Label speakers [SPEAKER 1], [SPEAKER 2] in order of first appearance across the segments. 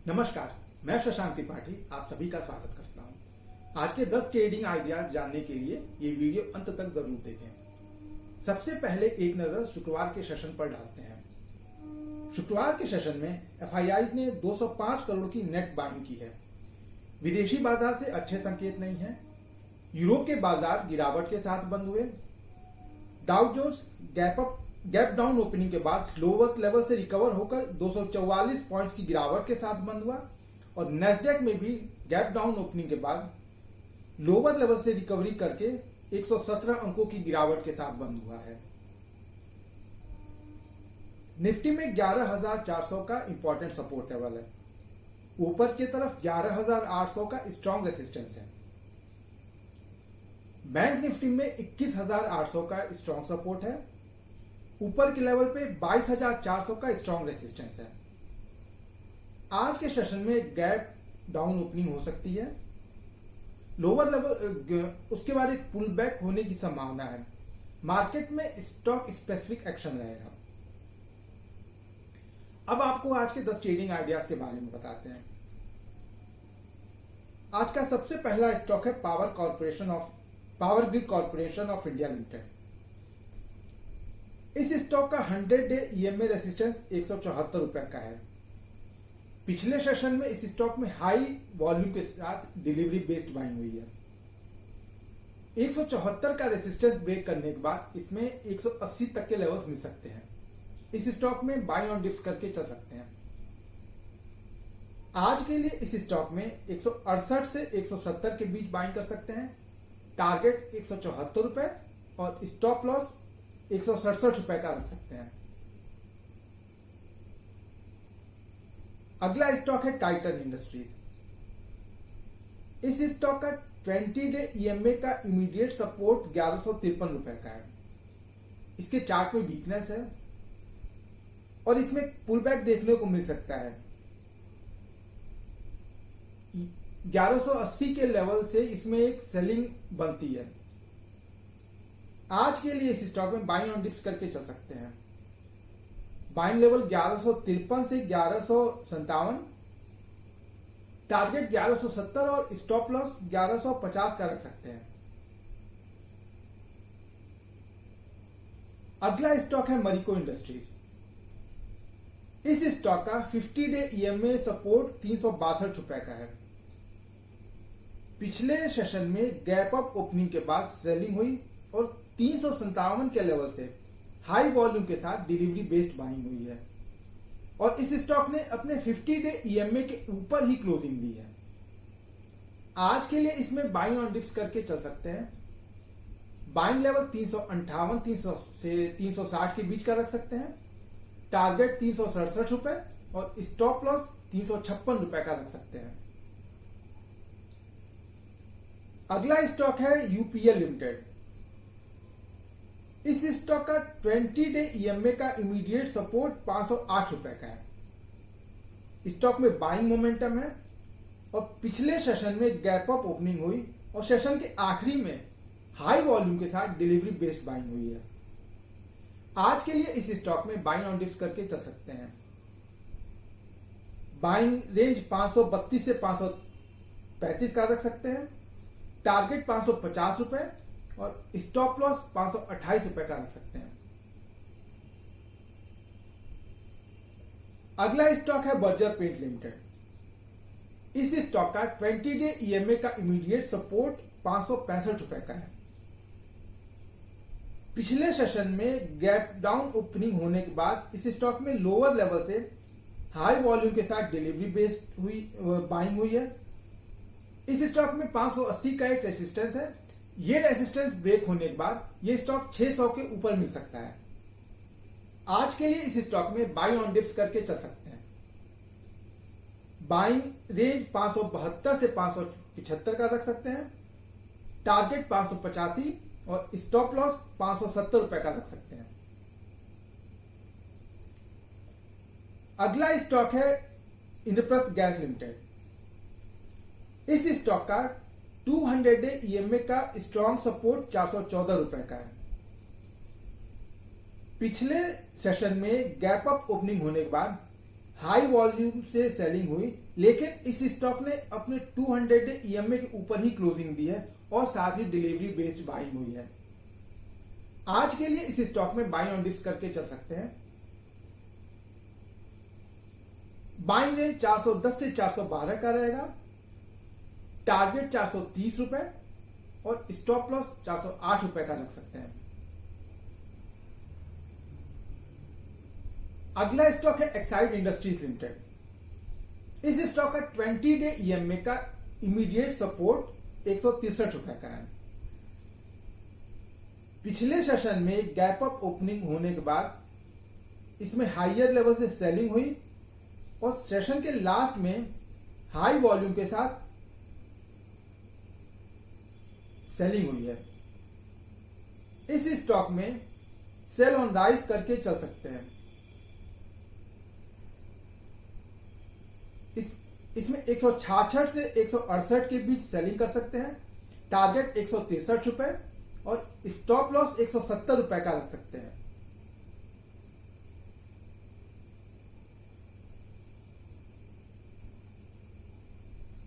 [SPEAKER 1] नमस्कार, मैं शशांक त्रिपाठी आप सभी का स्वागत करता हूं। आज के 10 ट्रेडिंग आइडियाज जानने के लिए ये वीडियो अंत तक जरूर देखें। सबसे पहले एक नजर शुक्रवार के सेशन पर डालते हैं। शुक्रवार के सेशन में एफआईआईज ने 205 करोड़ की नेट बाइंग की है। विदेशी बाजार से अच्छे संकेत नहीं है। यूरोप के बाजार गिरावट के साथ बंद हुए। Dow Jones gap down opening के बाद लोअर लेवल से रिकवर होकर 244 पॉइंट्स की गिरावट के साथ बंद हुआ और नैस्डैक में भी गैप डाउन ओपनिंग के बाद लोअर लेवल से रिकवरी करके 117 अंकों की गिरावट के साथ बंद हुआ है। निफ्टी में 11,400 का इंपॉर्टेंट सपोर्ट लेवल है। ऊपर की तरफ 11,800 का स्ट्रॉन्ग रेसिस्टेंस है। बैंक निफ्टी में 21,800 का स्ट्रॉन्ग सपोर्ट है। ऊपर के लेवल पे 22,400 का स्ट्रॉन्ग रेसिस्टेंस है। आज के सेशन में गैप डाउन ओपनिंग हो सकती है। लोअर लेवल उसके बाद एक पुल बैक होने की संभावना है। मार्केट में स्टॉक स्पेसिफिक एक्शन रहेगा। अब आपको आज के 10 ट्रेडिंग आइडियाज के बारे में बताते हैं। आज का सबसे पहला स्टॉक है power grid corporation of India limited. इस स्टॉक का 100 डे ईएमए रेसिस्टेंस 174 रुपए का है। पिछले सेशन में इस स्टॉक में हाई वॉल्यूम के साथ डिलीवरी बेस्ड बाइंग हुई है। 174 का रेसिस्टेंस ब्रेक करने के बाद इसमें 180 तक के लेवल्स मिल सकते हैं। इस स्टॉक में बाइंग ऑन डिप्स करके चल सकते हैं। आज के लिए इस स्टॉक में 168 से 170 के बीच बाइंग कर सकते हैं। टारगेट 174 रुपए और स्टॉप लॉस 167 रुपए का रख सकते हैं। अगला स्टॉक है टाइटन इंडस्ट्रीज। इस स्टॉक का 20 डे ईएमए का इमीडिएट सपोर्ट 1153 रुपए का है। इसके चार्ट में वीकनेस है और इसमें पुल बैक देखने को मिल सकता है। 1180 के लेवल से इसमें एक सेलिंग बनती है। आज के लिए इस स्टॉक में बाइंग ऑन डिप्स करके चल सकते हैं। बाइंग लेवल 1153 से 1157, टारगेट 1170 और स्टॉप लॉस 1150 का रख सकते हैं। अगला स्टॉक है मरिको इंडस्ट्रीज। इस स्टॉक का 50 डे ईएमए सपोर्ट 362 रुपए का है। पिछले सेशन में गैप अप ओपनिंग के बाद सेलिंग हुई और 357 के लेवल से हाई वॉल्यूम के साथ डिलीवरी बेस्ड बाइंग हुई है और इस स्टॉक ने अपने 50 डे ईएमए के ऊपर ही क्लोजिंग दी है। आज के लिए इसमें बाइंग ऑन डिप्स करके चल सकते हैं। बाइंग लेवल 358 से 360 के बीच का रख सकते हैं। टारगेट 367 रुपए और स्टॉप लॉस 356 रुपए का रख सकते हैं। अगला स्टॉक है यूपीएल लिमिटेड। इस स्टॉक का 20 डे ईएमए का इमीडिएट सपोर्ट 508 रुपए का है। स्टॉक में बाइंग मोमेंटम है और पिछले सेशन में गैप अप ओपनिंग हुई और सेशन के आखिरी में हाई वॉल्यूम के साथ डिलीवरी बेस्ड बाइंग हुई है। आज के लिए इस स्टॉक में बाइंग ऑन डिप्स करके चल सकते हैं। बाइंग रेंज 532 से 535 का रख सकते हैं। टारगेट 550 रुपए और स्टॉप लॉस 528 रुपए का रख सकते हैं। अगला स्टॉक है बर्जर पेंट लिमिटेड। इस स्टॉक का 20 डे ईएमए का इमीडिएट सपोर्ट 565 रुपए का है। पिछले सेशन में गैप डाउन ओपनिंग होने के बाद इस स्टॉक में लोअर लेवल से हाई वॉल्यूम के साथ डिलीवरी बेस्ड बाइंग हुई है। इस स्टॉक में 580 का एक रेसिस्टेंस है। ये रेजिस्टेंस ब्रेक होने के बाद ये स्टॉक 600 के ऊपर मिल सकता है। आज के लिए इस स्टॉक में बाई ऑन डिप्स करके चल सकते हैं। बाइंग रेंज 572 से 575 का रख सकते हैं। टारगेट 585 और स्टॉप लॉस 570 रुपए का रख सकते हैं। अगला स्टॉक है इंद्रप्रस्थ गैस लिमिटेड। इस स्टॉक का 200 डे ईएमए का स्ट्रॉन्ग सपोर्ट 414 रुपए का है। पिछले सेशन में गैप अप ओपनिंग होने के बाद हाई वॉल्यूम से सेलिंग हुई, लेकिन इस स्टॉक ने अपने 200 डे ईएमए के ऊपर ही क्लोजिंग दी है और साथ ही डिलीवरी बेस्ड बाइंग हुई है। आज के लिए इस स्टॉक में बाइंग ऑन डिप्स करके चल सकते हैं। बाइंग रेंज 410 से 412 का रहेगा, टारगेट 430 रुपए और स्टॉप लॉस 408 रुपए का रख सकते हैं। अगला स्टॉक है एक्साइड इंडस्ट्रीज लिमिटेड। इस स्टॉक का 20 डे ईएमए का इमीडिएट सपोर्ट 163 रुपए का है। पिछले सेशन में गैप अप ओपनिंग होने के बाद इसमें हाइयर लेवल से सेलिंग हुई और सेशन के लास्ट में हाई वॉल्यूम के साथ सेलिंग हुई है। इस स्टॉक में सेल ऑन राइज करके चल सकते हैं। इसमें 166 से 168 के बीच सेलिंग कर सकते हैं। टारगेट 163 रुपए और स्टॉप लॉस 170 रुपए का रख सकते हैं।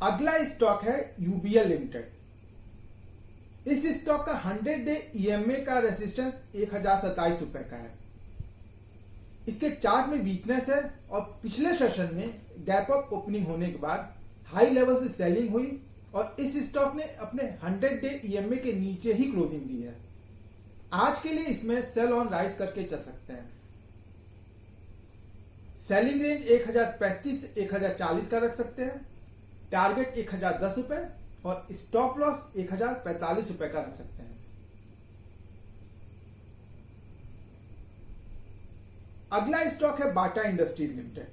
[SPEAKER 1] अगला स्टॉक है यूबीएल लिमिटेड। इस स्टॉक का 100 डे ईएमए का रेजिस्टेंस 1027 रुपए का है। इसके चार्ट में वीकनेस है और पिछले सेशन में गैप अप ओपनिंग होने के बाद हाई लेवल से सेलिंग हुई और इस स्टॉक ने अपने 100 डे ईएमए के नीचे ही क्लोजिंग दी है। आज के लिए इसमें सेल ऑन राइज करके चल सकते हैं। सेलिंग रेंज 1035 से 1040 का रख सकते हैं। टारगेट 1010 रुपए और स्टॉप लॉस 1045 रुपए का रख सकते हैं। अगला स्टॉक है बाटा इंडस्ट्रीज लिमिटेड।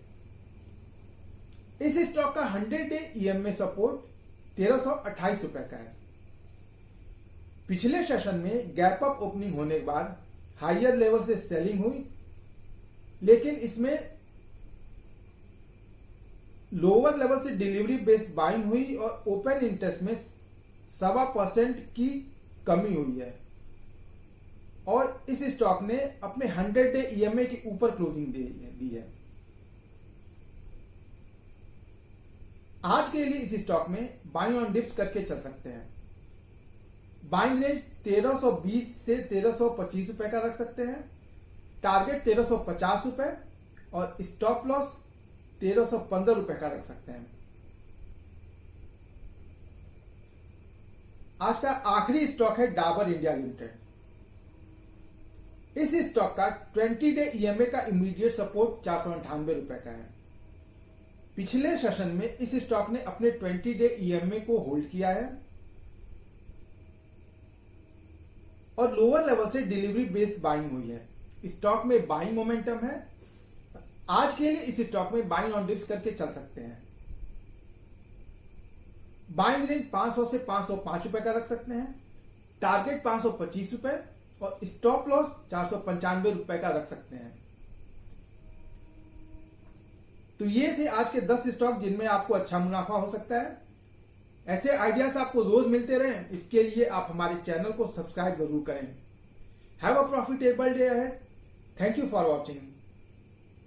[SPEAKER 1] इस स्टॉक का 100 डे ईएमए सपोर्ट 1328 रुपए का है। पिछले सेशन में गैप अप ओपनिंग होने के बाद हायर लेवल से सेलिंग हुई, लेकिन इसमें लोअर लेवल से डिलीवरी बेस्ड बाइंग हुई और ओपन इंटरेस्ट में 1.25% की कमी हुई है और इस स्टॉक ने अपने 100 डे ईएमए के ऊपर क्लोजिंग दी है। आज के लिए इस स्टॉक में बाइंग ऑन डिप्स करके चल सकते हैं। बाइंग रेंज 1320 से 1325 रुपए का रख सकते हैं। टारगेट 1350 रुपए और स्टॉप लॉस 1315 रुपए का रख सकते हैं। आज का आखिरी स्टॉक है डाबर इंडिया लिमिटेड। इस स्टॉक का 20 डे ईएमए का इमीडिएट सपोर्ट 498 रुपए का है। पिछले सेशन में इस स्टॉक ने अपने 20 डे ईएमए को होल्ड किया है और लोअर लेवल से डिलीवरी बेस्ड बाइंग हुई है। स्टॉक में बाइंग मोमेंटम है। आज के लिए इस स्टॉक में बाइंग ऑन डिप्स करके चल सकते हैं। बाइंग रेंज 500 से 505 रुपए का रख सकते हैं। टारगेट 525 रुपए और स्टॉप लॉस 495 रुपए का रख सकते हैं। तो ये थे आज के 10 स्टॉक जिनमें आपको अच्छा मुनाफा हो सकता है। ऐसे आइडियाज आपको रोज मिलते रहें, इसके लिए आप हमारे चैनल को सब्सक्राइब जरूर करें। Have a profitable day ahead. Thank you for watching.